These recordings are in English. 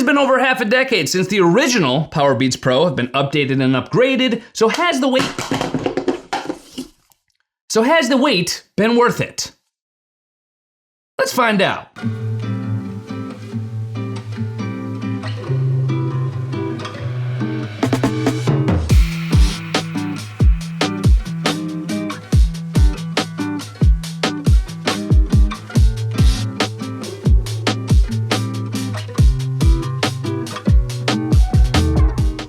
has been over half a decade since the original Powerbeats Pro have been updated and upgraded, so has the wait been worth it? Let's find out.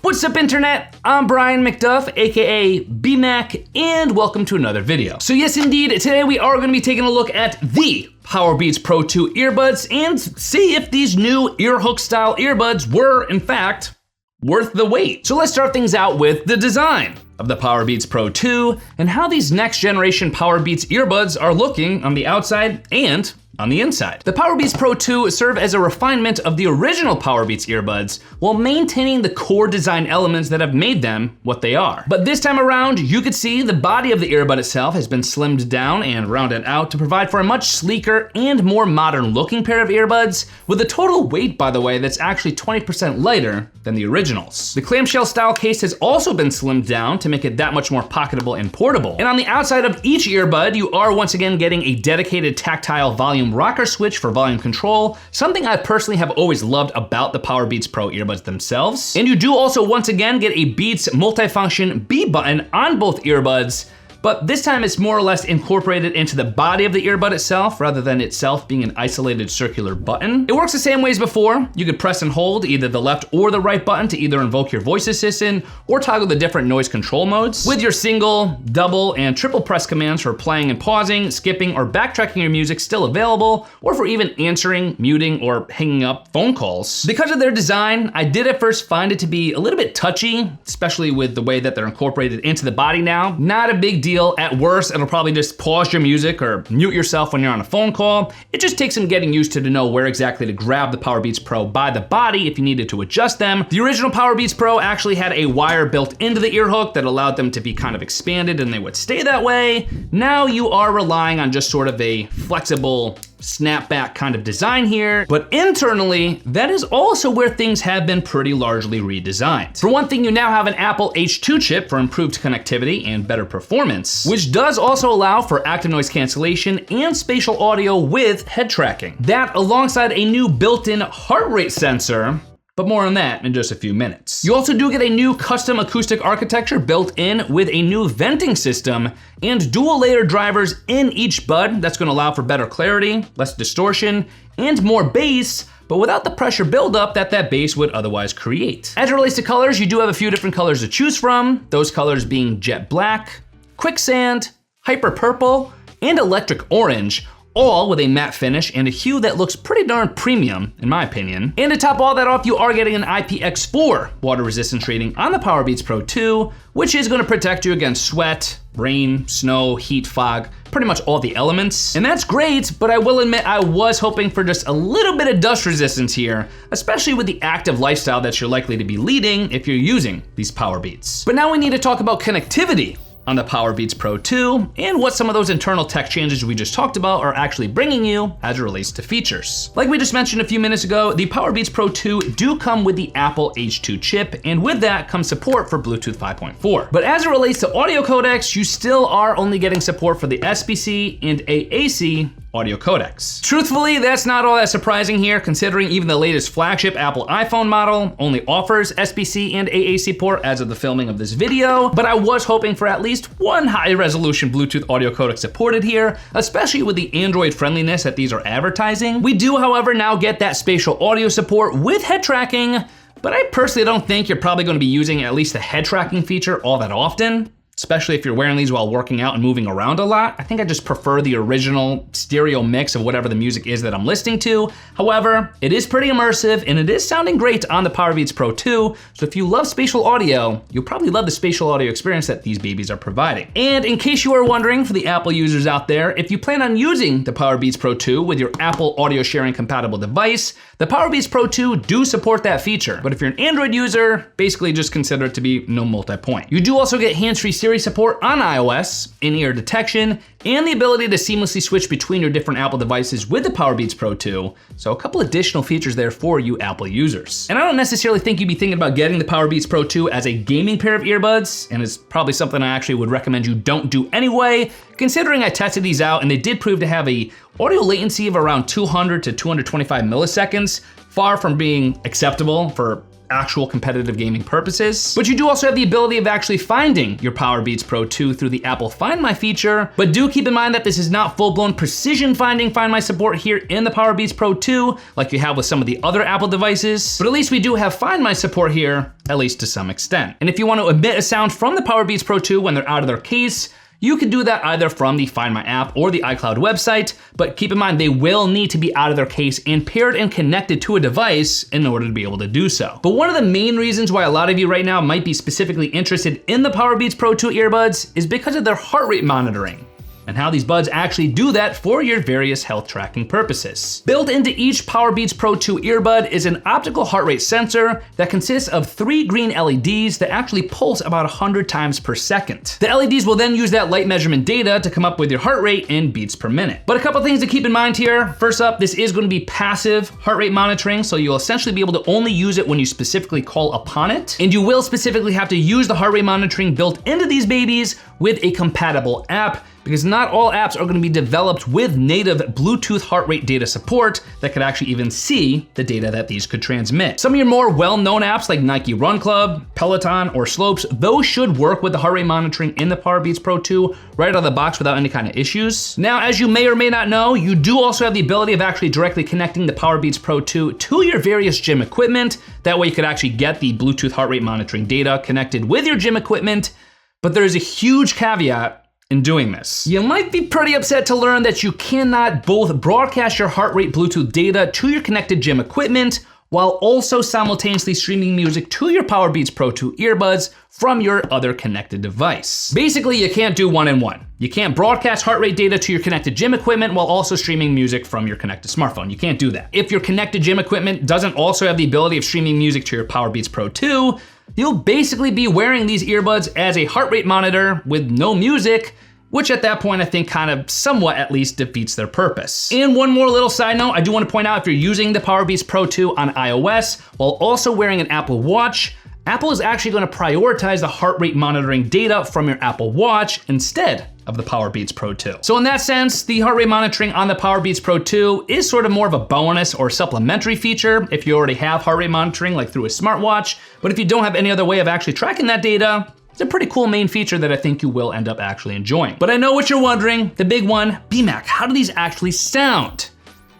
What's up, internet? I'm Brian McDuff, aka BMac, and welcome to another video. So yes, indeed, today we are going to be taking a look at the Powerbeats Pro 2 earbuds and see if these new earhook style earbuds were, in fact, worth the wait. So let's start things out with the design of the Powerbeats Pro 2 and how these next generation Powerbeats earbuds are looking on the outside and on the inside. The Powerbeats Pro 2 serve as a refinement of the original Powerbeats earbuds while maintaining the core design elements that have made them what they are. But this time around, you could see the body of the earbud itself has been slimmed down and rounded out to provide for a much sleeker and more modern looking pair of earbuds, with a total weight, by the way, that's actually 20% lighter than the originals. The clamshell style case has also been slimmed down to make it that much more pocketable and portable. And on the outside of each earbud, you are once again getting a dedicated tactile volume rocker switch for volume control, something I personally have always loved about the Powerbeats Pro earbuds themselves. And you do also once again get a Beats multifunction B button on both earbuds, but this time it's more or less incorporated into the body of the earbud itself rather than itself being an isolated circular button. It works the same way as before. You could press and hold either the left or the right button to either invoke your voice assistant or toggle the different noise control modes, with your single, double, and triple press commands for playing and pausing, skipping, or backtracking your music still available, or for even answering, muting, or hanging up phone calls. Because of their design, I did at first find it to be a little bit touchy, especially with the way that they're incorporated into the body now. Not a big deal. At worst, it'll probably just pause your music or mute yourself when you're on a phone call. It just takes some getting used to know where exactly to grab the Powerbeats Pro by the body if you needed to adjust them. The original Powerbeats Pro actually had a wire built into the earhook that allowed them to be kind of expanded and they would stay that way. Now you are relying on just sort of a flexible snapback kind of design here, but internally, that is also where things have been pretty largely redesigned. For one thing, you now have an Apple H2 chip for improved connectivity and better performance, which does also allow for active noise cancellation and spatial audio with head tracking. That alongside a new built-in heart rate sensor, but more on that in just a few minutes. You also do get a new custom acoustic architecture built in with a new venting system and dual layer drivers in each bud that's gonna allow for better clarity, less distortion, and more bass, but without the pressure buildup that bass would otherwise create. As it relates to colors, you do have a few different colors to choose from, those colors being jet black, quicksand, hyper purple, and electric orange, all with a matte finish and a hue that looks pretty darn premium, in my opinion. And to top all that off, you are getting an IPX4 water resistance rating on the Powerbeats Pro 2, which is gonna protect you against sweat, rain, snow, heat, fog, pretty much all the elements. And that's great, but I will admit I was hoping for just a little bit of dust resistance here, especially with the active lifestyle that you're likely to be leading if you're using these Powerbeats. But now we need to talk about connectivity on the Powerbeats Pro 2 and what some of those internal tech changes we just talked about are actually bringing you as it relates to features. Like we just mentioned a few minutes ago, the Powerbeats Pro 2 do come with the Apple H2 chip, and with that comes support for Bluetooth 5.4. But as it relates to audio codecs, you still are only getting support for the SBC and AAC audio codecs. Truthfully, that's not all that surprising here, considering even the latest flagship Apple iPhone model only offers SBC and AAC port as of the filming of this video, but I was hoping for at least one high-resolution Bluetooth audio codec supported here, especially with the Android friendliness that these are advertising. We do, however, now get that spatial audio support with head tracking, but I personally don't think you're probably gonna be using at least the head tracking feature all that often. especially if you're wearing these while working out and moving around a lot. I think I just prefer the original stereo mix of whatever the music is that I'm listening to. However, it is pretty immersive and it is sounding great on the Powerbeats Pro 2, so if you love spatial audio, you'll probably love the spatial audio experience that these babies are providing. And in case you are wondering, for the Apple users out there, if you plan on using the Powerbeats Pro 2 with your Apple audio sharing compatible device, the Powerbeats Pro 2 do support that feature. But if you're an Android user, basically just consider it to be no multi-point. You do also get hands-free stereo Siri support on iOS, in-ear detection, and the ability to seamlessly switch between your different Apple devices with the Powerbeats Pro 2. So a couple additional features there for you Apple users. And I don't necessarily think you'd be thinking about getting the Powerbeats Pro 2 as a gaming pair of earbuds, and it's probably something I actually would recommend you don't do anyway, considering I tested these out and they did prove to have a audio latency of around 200 to 225 milliseconds, far from being acceptable for actual competitive gaming purposes. But you do also have the ability of actually finding your Powerbeats Pro 2 through the Apple Find My feature, but do keep in mind that this is not full-blown precision finding Find My support here in the Powerbeats Pro 2, like you have with some of the other Apple devices, but at least we do have Find My support here, at least to some extent. And if you want to emit a sound from the Powerbeats Pro 2 when they're out of their case, you can do that either from the Find My app or the iCloud website, but keep in mind they will need to be out of their case and paired and connected to a device in order to be able to do so. But one of the main reasons why a lot of you right now might be specifically interested in the Powerbeats Pro 2 earbuds is because of their heart rate monitoring, and how these buds actually do that for your various health tracking purposes. Built into each Powerbeats Pro 2 earbud is an optical heart rate sensor that consists of 3 green LEDs that actually pulse about 100 times per second. The LEDs will then use that light measurement data to come up with your heart rate in beats per minute. But a couple things to keep in mind here. First up, this is going to be passive heart rate monitoring, so you'll essentially be able to only use it when you specifically call upon it. And you will specifically have to use the heart rate monitoring built into these babies with a compatible app, because not all apps are gonna be developed with native Bluetooth heart rate data support that could actually even see the data that these could transmit. Some of your more well-known apps like Nike Run Club, Peloton, or Slopes, those should work with the heart rate monitoring in the Powerbeats Pro 2 right out of the box without any kind of issues. Now, as you may or may not know, you do also have the ability of actually directly connecting the Powerbeats Pro 2 to your various gym equipment. That way you could actually get the Bluetooth heart rate monitoring data connected with your gym equipment, but there's a huge caveat in doing this. You might be pretty upset to learn that you cannot both broadcast your heart rate Bluetooth data to your connected gym equipment while also simultaneously streaming music to your Powerbeats Pro 2 earbuds from your other connected device. Basically, you can't do one and one. You can't broadcast heart rate data to your connected gym equipment while also streaming music from your connected smartphone. You can't do that. If your connected gym equipment doesn't also have the ability of streaming music to your Powerbeats Pro 2, you'll basically be wearing these earbuds as a heart rate monitor with no music, which at that point I think kind of somewhat at least defeats their purpose. And one more little side note, I do want to point out if you're using the Powerbeats Pro 2 on iOS while also wearing an Apple Watch, Apple is actually going to prioritize the heart rate monitoring data from your Apple Watch instead of the Powerbeats Pro 2. So in that sense, the heart rate monitoring on the Powerbeats Pro 2 is sort of more of a bonus or supplementary feature if you already have heart rate monitoring like through a smartwatch, but if you don't have any other way of actually tracking that data, it's a pretty cool main feature that I think you will end up actually enjoying. But I know what you're wondering, the big one, BMAC, how do these actually sound?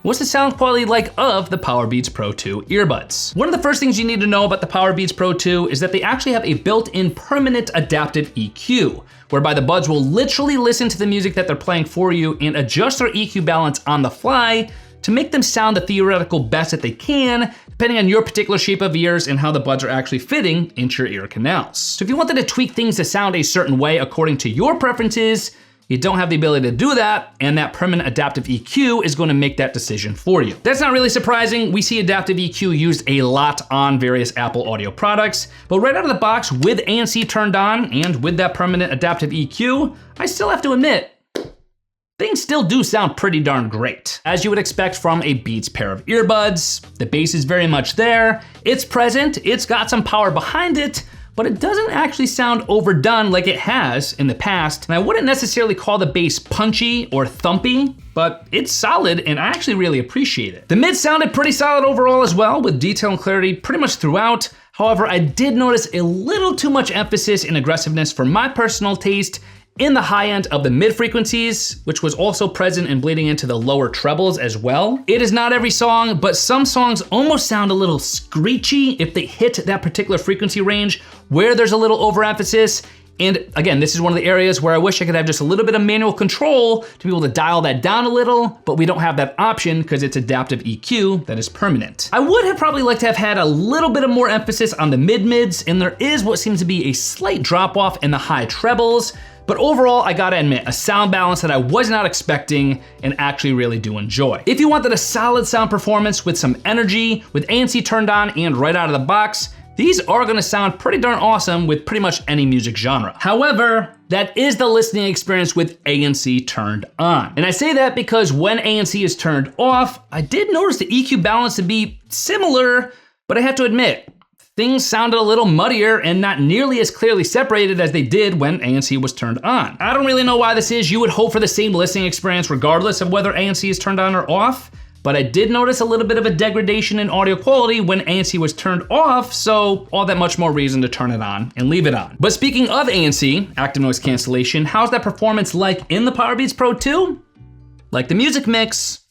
What's the sound quality like of the Powerbeats Pro 2 earbuds? One of the first things you need to know about the Powerbeats Pro 2 is that they actually have a built-in permanent adaptive EQ, whereby the buds will literally listen to the music that they're playing for you and adjust their EQ balance on the fly to make them sound the theoretical best that they can, depending on your particular shape of ears and how the buds are actually fitting into your ear canals. So if you wanted to tweak things to sound a certain way according to your preferences, you don't have the ability to do that, and that permanent adaptive EQ is going to make that decision for you. That's not really surprising. We see adaptive EQ used a lot on various Apple audio products, but right out of the box with ANC turned on and with that permanent adaptive EQ, I still have to admit, things still do sound pretty darn great. As you would expect from a Beats pair of earbuds, the bass is very much there, it's present, it's got some power behind it, but it doesn't actually sound overdone like it has in the past. And I wouldn't necessarily call the bass punchy or thumpy, but it's solid and I actually really appreciate it. The mids sounded pretty solid overall as well, with detail and clarity pretty much throughout. However, I did notice a little too much emphasis and aggressiveness for my personal taste in the high end of the mid frequencies, which was also present and bleeding into the lower trebles as well. It is not every song, but some songs almost sound a little screechy if they hit that particular frequency range where there's a little overemphasis. And again, this is one of the areas where I wish I could have just a little bit of manual control to be able to dial that down a little, but we don't have that option because it's adaptive EQ that is permanent. I would have probably liked to have had a little bit of more emphasis on the mid-mids, and there is what seems to be a slight drop off in the high trebles. But overall, I gotta admit, a sound balance that I was not expecting and actually really do enjoy. If you wanted a solid sound performance with some energy, with ANC turned on and right out of the box, these are gonna sound pretty darn awesome with pretty much any music genre. However, that is the listening experience with ANC turned on. And I say that because when ANC is turned off, I did notice the EQ balance to be similar, but I have to admit, things sounded a little muddier and not nearly as clearly separated as they did when ANC was turned on. I don't really know why this is. You would hope for the same listening experience regardless of whether ANC is turned on or off, but I did notice a little bit of a degradation in audio quality when ANC was turned off, so all that much more reason to turn it on and leave it on. But speaking of ANC, active noise cancellation, how's that performance like in the Powerbeats Pro 2? Like the music mix,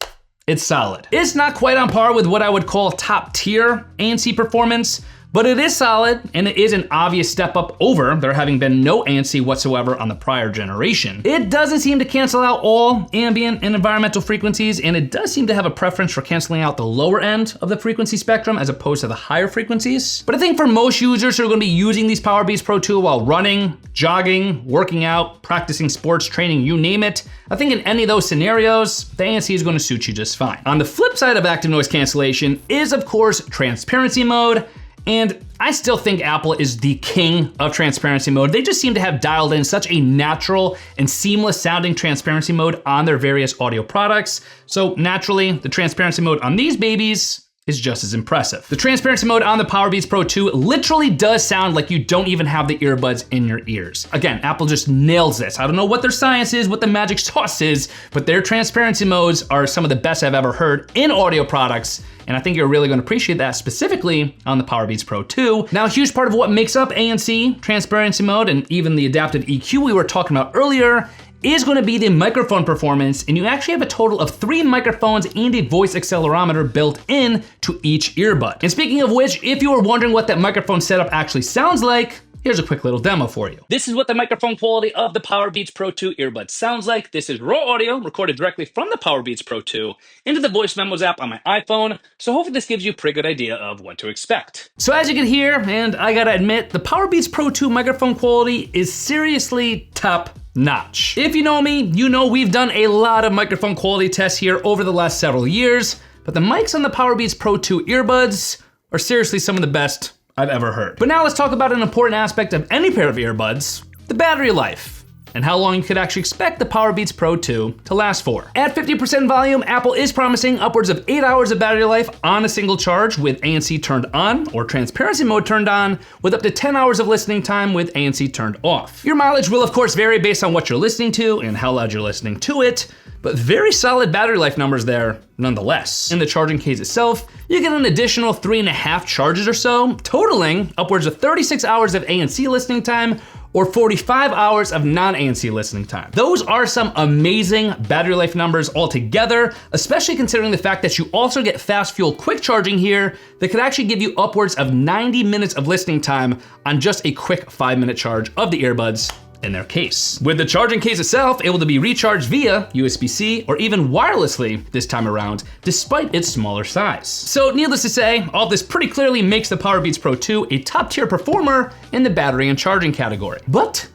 it's solid. It's not quite on par with what I would call top tier ANC performance, but it is solid, and it is an obvious step up over there having been no ANC whatsoever on the prior generation. It doesn't seem to cancel out all ambient and environmental frequencies, and it does seem to have a preference for canceling out the lower end of the frequency spectrum as opposed to the higher frequencies. But I think for most users who are gonna be using these Powerbeats Pro 2 while running, jogging, working out, practicing sports, training, you name it, I think in any of those scenarios, the ANC is gonna suit you just fine. On the flip side of active noise cancellation is, of course, transparency mode. And I still think Apple is the king of transparency mode. They just seem to have dialed in such a natural and seamless sounding transparency mode on their various audio products. So naturally, the transparency mode on these babies is just as impressive. The transparency mode on the Powerbeats Pro 2 literally does sound like you don't even have the earbuds in your ears. Again, Apple just nails this. I don't know what their science is, what the magic sauce is, but their transparency modes are some of the best I've ever heard in audio products. And I think you're really gonna appreciate that specifically on the Powerbeats Pro 2. Now, a huge part of what makes up ANC, transparency mode, and even the adaptive EQ we were talking about earlier is gonna be the microphone performance, and you actually have a total of 3 microphones and a voice accelerometer built in to each earbud. And speaking of which, if you were wondering what that microphone setup actually sounds like, here's a quick little demo for you. This is what the microphone quality of the Powerbeats Pro 2 earbuds sounds like. This is raw audio recorded directly from the Powerbeats Pro 2 into the Voice Memos app on my iPhone, so hopefully this gives you a pretty good idea of what to expect. So as you can hear, and I gotta admit, the Powerbeats Pro 2 microphone quality is seriously top notch. If you know me, you know we've done a lot of microphone quality tests here over the last several years, but the mics on the Powerbeats Pro 2 earbuds are seriously some of the best I've ever heard. But now let's talk about an important aspect of any pair of earbuds, the battery life, and how long you could actually expect the Powerbeats Pro 2 to last for. At 50% volume, Apple is promising upwards of 8 hours of battery life on a single charge with ANC turned on or transparency mode turned on, with up to 10 hours of listening time with ANC turned off. Your mileage will of course vary based on what you're listening to and how loud you're listening to it, but very solid battery life numbers there nonetheless. In the charging case itself, you get an additional 3.5 charges or so, totaling upwards of 36 hours of ANC listening time or 45 hours of non-ANC listening time. Those are some amazing battery life numbers altogether, especially considering the fact that you also get fast fuel quick charging here that could actually give you upwards of 90 minutes of listening time on just a quick 5-minute charge of the earbuds in their case. With the charging case itself able to be recharged via USB-C or even wirelessly this time around, despite its smaller size. So needless to say, all this pretty clearly makes the Powerbeats Pro 2 a top tier performer in the battery and charging category. But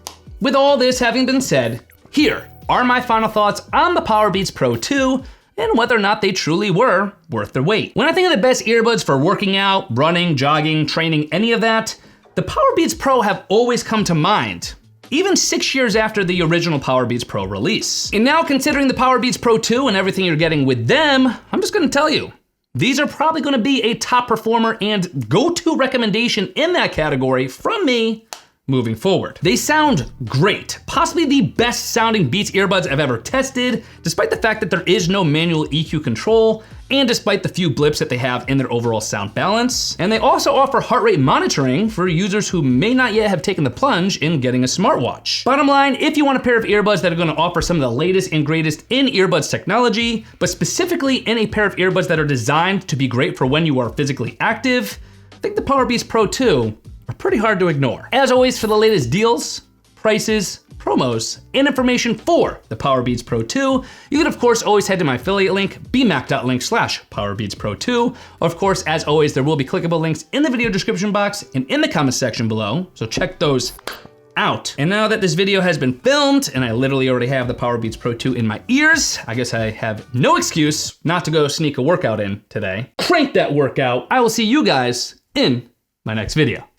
with all this having been said, here are my final thoughts on the Powerbeats Pro 2 and whether or not they truly were worth their weight. When I think of the best earbuds for working out, running, jogging, training, any of that, the Powerbeats Pro have always come to mind, even 6 years after the original Powerbeats Pro release. And now considering the Powerbeats Pro 2 and everything you're getting with them, I'm just gonna tell you, these are probably gonna be a top performer and go-to recommendation in that category from me moving forward. They sound great, possibly the best sounding Beats earbuds I've ever tested, despite the fact that there is no manual EQ control, and despite the few blips that they have in their overall sound balance. And they also offer heart rate monitoring for users who may not yet have taken the plunge in getting a smartwatch. Bottom line, if you want a pair of earbuds that are gonna offer some of the latest and greatest in earbuds technology, but specifically in a pair of earbuds that are designed to be great for when you are physically active, I think the Powerbeats Pro 2 are pretty hard to ignore. As always, for the latest deals, prices, promos, and information for the Powerbeats Pro 2, you can of course always head to my affiliate link, bmac.link/PowerbeatsPro2. Of course, as always, there will be clickable links in the video description box and in the comment section below, so check those out. And now that this video has been filmed and I literally already have the Powerbeats Pro 2 in my ears, I guess I have no excuse not to go sneak a workout in today. Crank that workout. I will see you guys in my next video.